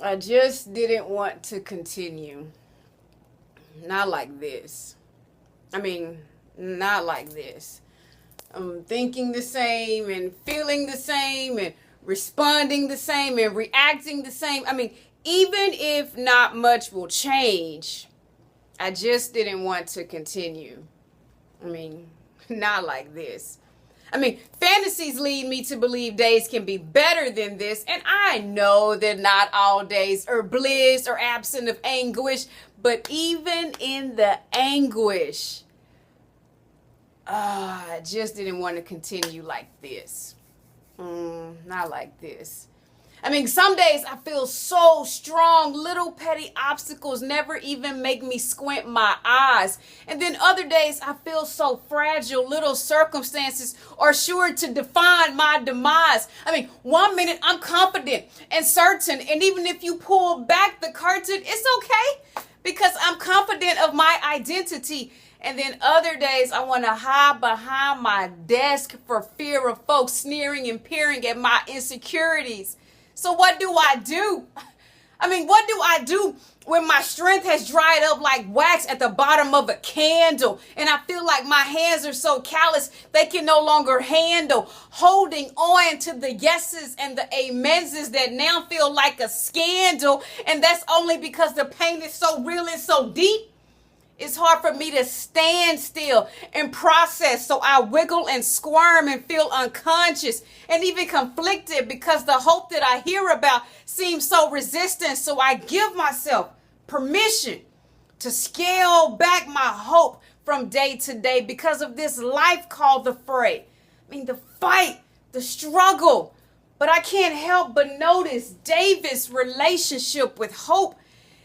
I just didn't want to continue. Not like this. I mean, not like this. I'm thinking the same and feeling the same and responding the same and reacting the same. I mean, even if not much will change, I just didn't want to continue. I mean, not like this. I mean, fantasies lead me to believe days can be better than this. And I know that not all days are bliss or absent of anguish. But even in the anguish, I just didn't want to continue like this. Not like this. I mean, some days I feel so strong. Little petty obstacles never even make me squint my eyes. And then other days I feel so fragile. Little circumstances are sure to define my demise. I mean, one minute I'm confident and certain. And even if you pull back the curtain, it's okay because I'm confident of my identity. And then other days I want to hide behind my desk for fear of folks sneering and peering at my insecurities. So what do I do? I mean, what do I do when my strength has dried up like wax at the bottom of a candle and I feel like my hands are so callous they can no longer handle holding on to the yeses and the amenses that now feel like a scandal, and that's only because the pain is so real and so deep? It's hard for me to stand still and process, so I wiggle and squirm and feel unconscious and even conflicted because the hope that I hear about seems so resistant. So I give myself permission to scale back my hope from day to day because of this life called the fray. I mean, the fight, the struggle. But I can't help but notice David's relationship with hope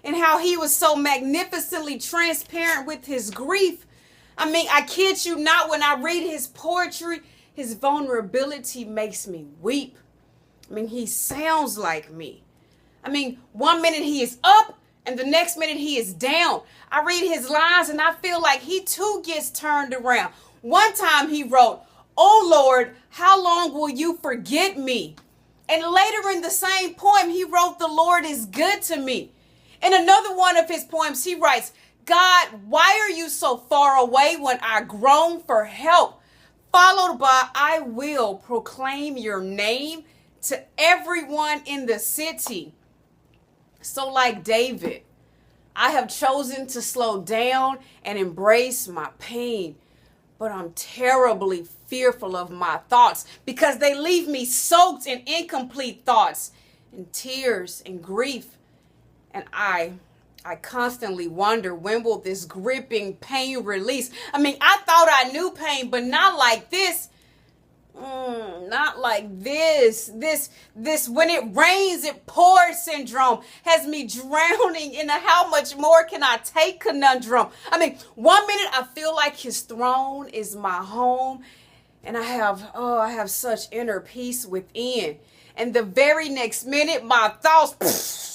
and how he was so magnificently transparent with his grief. I mean, I kid you not, when I read his poetry, his vulnerability makes me weep. I mean, he sounds like me. I mean, one minute he is up and the next minute he is down. I read his lines and I feel like he too gets turned around. One time he wrote, "Oh Lord, how long will you forget me?" And later in the same poem, he wrote, "The Lord is good to me." In another one of his poems, he writes, "God, why are you so far away when I groan for help?" Followed by, "I will proclaim your name to everyone in the city." So like David, I have chosen to slow down and embrace my pain. But I'm terribly fearful of my thoughts because they leave me soaked in incomplete thoughts and tears and grief. And I constantly wonder, when will this gripping pain release? I mean, I thought I knew pain, but not like this. Not like this. This when it rains, it pours syndrome has me drowning in a how much more can I take conundrum. I mean, one minute I feel like his throne is my home and I have such inner peace within. And the very next minute, my thoughts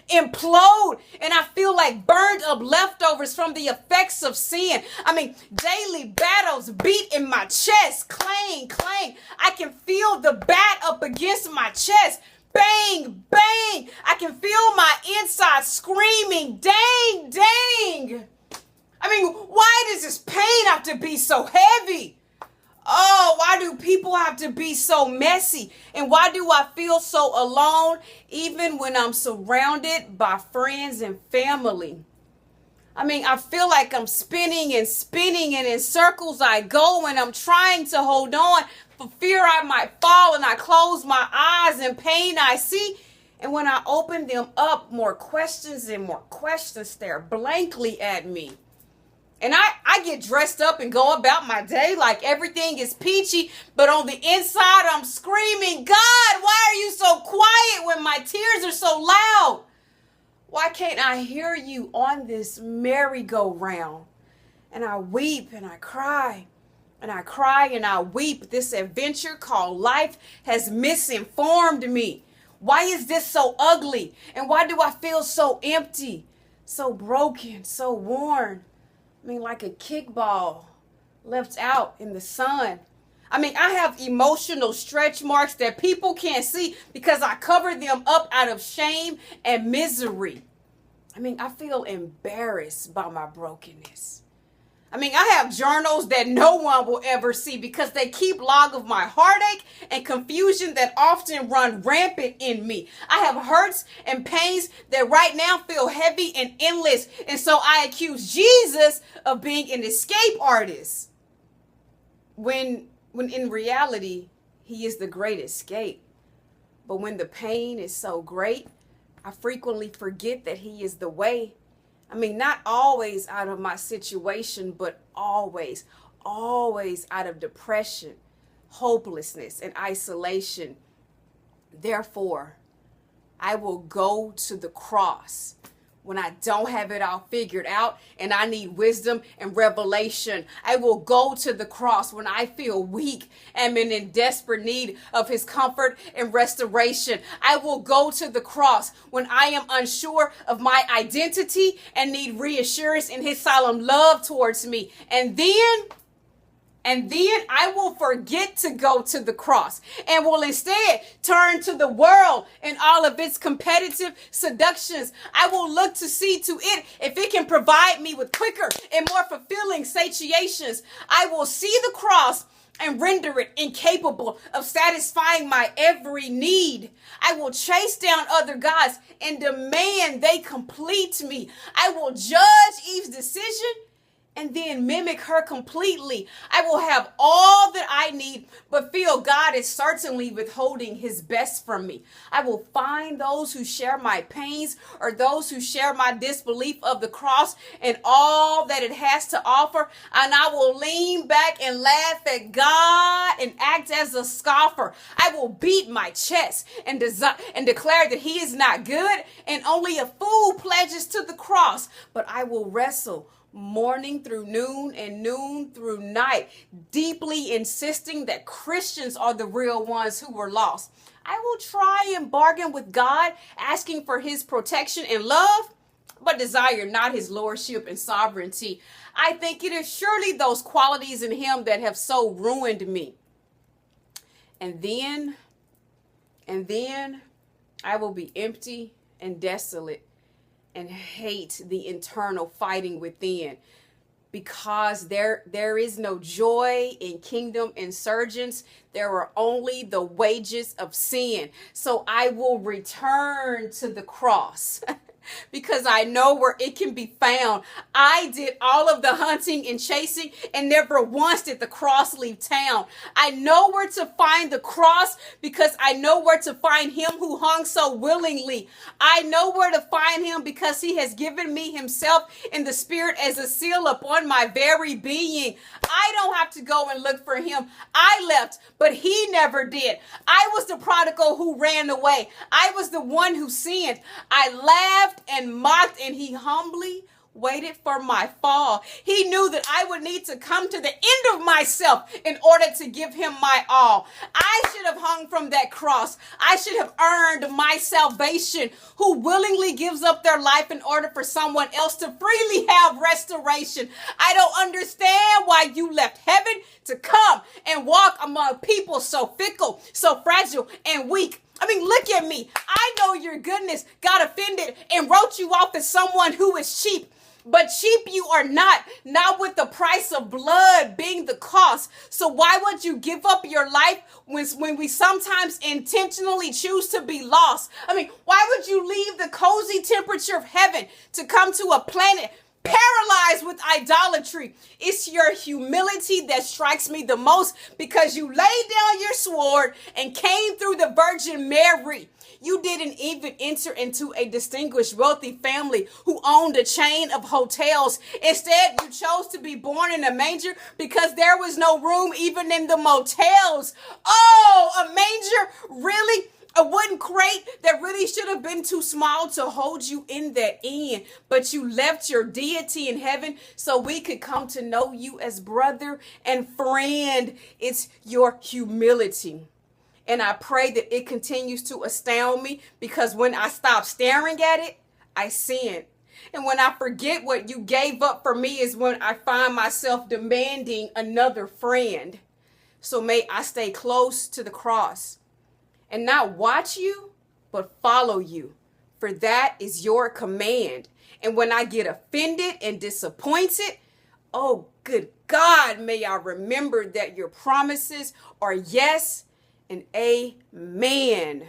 implode and I feel like burned up leftovers from the effects of sin. I mean, daily battles beat in my chest, clang, clang. I can feel the bat up against my chest, bang, bang. I can feel my inside screaming, dang, dang. I mean, why does this pain have to be so heavy? Oh, why do people have to be so messy? And why do I feel so alone even when I'm surrounded by friends and family? I mean, I feel like I'm spinning and in circles I go and I'm trying to hold on for fear I might fall, and I close my eyes in pain I see. And when I open them up, more questions and more questions stare blankly at me. And I get dressed up and go about my day like everything is peachy, but on the inside I'm screaming, "God, why are you so quiet when my tears are so loud? Why can't I hear you on this merry-go-round?" And I weep and I cry and I cry and I weep. This adventure called life has misinformed me. Why is this so ugly? And why do I feel so empty, so broken, so worn? I mean, like a kickball left out in the sun. I mean, I have emotional stretch marks that people can't see because I cover them up out of shame and misery. I mean, I feel embarrassed by my brokenness. I mean, I have journals that no one will ever see because they keep log of my heartache and confusion that often run rampant in me. I have hurts and pains that right now feel heavy and endless. And so I accuse Jesus of being an escape artist. When in reality, he is the great escape. But when the pain is so great, I frequently forget that he is the way. I mean, not always out of my situation, but always out of depression, hopelessness, and isolation. Therefore, I will go to the cross when I don't have it all figured out and I need wisdom and revelation. I will go to the cross when I feel weak and in desperate need of his comfort and restoration. I will go to the cross when I am unsure of my identity and need reassurance in his solemn love towards me. And then I will forget to go to the cross and will instead turn to the world and all of its competitive seductions. I will look to see to it if it can provide me with quicker and more fulfilling satiations. I will see the cross and render it incapable of satisfying my every need. I will chase down other gods and demand they complete me. I will judge Eve's decision and then mimic her completely. I will have all that I need, but feel God is certainly withholding his best from me. I will find those who share my pains or those who share my disbelief of the cross and all that it has to offer, and I will lean back and laugh at God and act as a scoffer. I will beat my chest and declare that he is not good and only a fool pledges to the cross, but I will wrestle morning through noon and noon through night, deeply insisting that Christians are the real ones who were lost. I will try and bargain with God, asking for his protection and love, but desire not his lordship and sovereignty. I think it is surely those qualities in him that have so ruined me. And then I will be empty and desolate and hate the internal fighting within, because there is no joy in kingdom insurgents. There are only the wages of sin. So I will return to the cross because I know where it can be found. I did all of the hunting and chasing and never once did the cross leave town. I know where to find the cross because I know where to find him who hung so willingly. I know where to find him because he has given me himself in the spirit as a seal upon my very being. I don't have to go and look for him. I left, but he never did. I was the prodigal who ran away. I was the one who sinned. I laughed and mocked, and he humbly waited for my fall. He knew that I would need to come to the end of myself in order to give him my all. I should have hung from that cross. I should have earned my salvation. Who willingly gives up their life in order for someone else to freely have restoration? I don't understand why you left heaven to come and walk among people so fickle, so fragile, and weak. I mean, look at me. I know your goodness got offended and wrote you off as someone who is cheap. But cheap you are not with the price of blood being the cost. So why would you give up your life when we sometimes intentionally choose to be lost? I mean, why would you leave the cozy temperature of heaven to come to a planet paralyzed with idolatry? It's your humility that strikes me the most, because you laid down your sword and came through the Virgin Mary. You didn't even enter into a distinguished, wealthy family who owned a chain of hotels. Instead, you chose to be born in a manger because there was no room even in the motels. Oh, a manger? Really? A wooden crate that really should have been too small to hold you in that inn. But you left your deity in heaven so we could come to know you as brother and friend. It's your humility. And I pray that it continues to astound me, because when I stop staring at it, I sin. And when I forget what you gave up for me is when I find myself demanding another friend. So may I stay close to the cross and not watch you, but follow you. For that is your command. And when I get offended and disappointed, oh, good God, may I remember that your promises are yes and amen.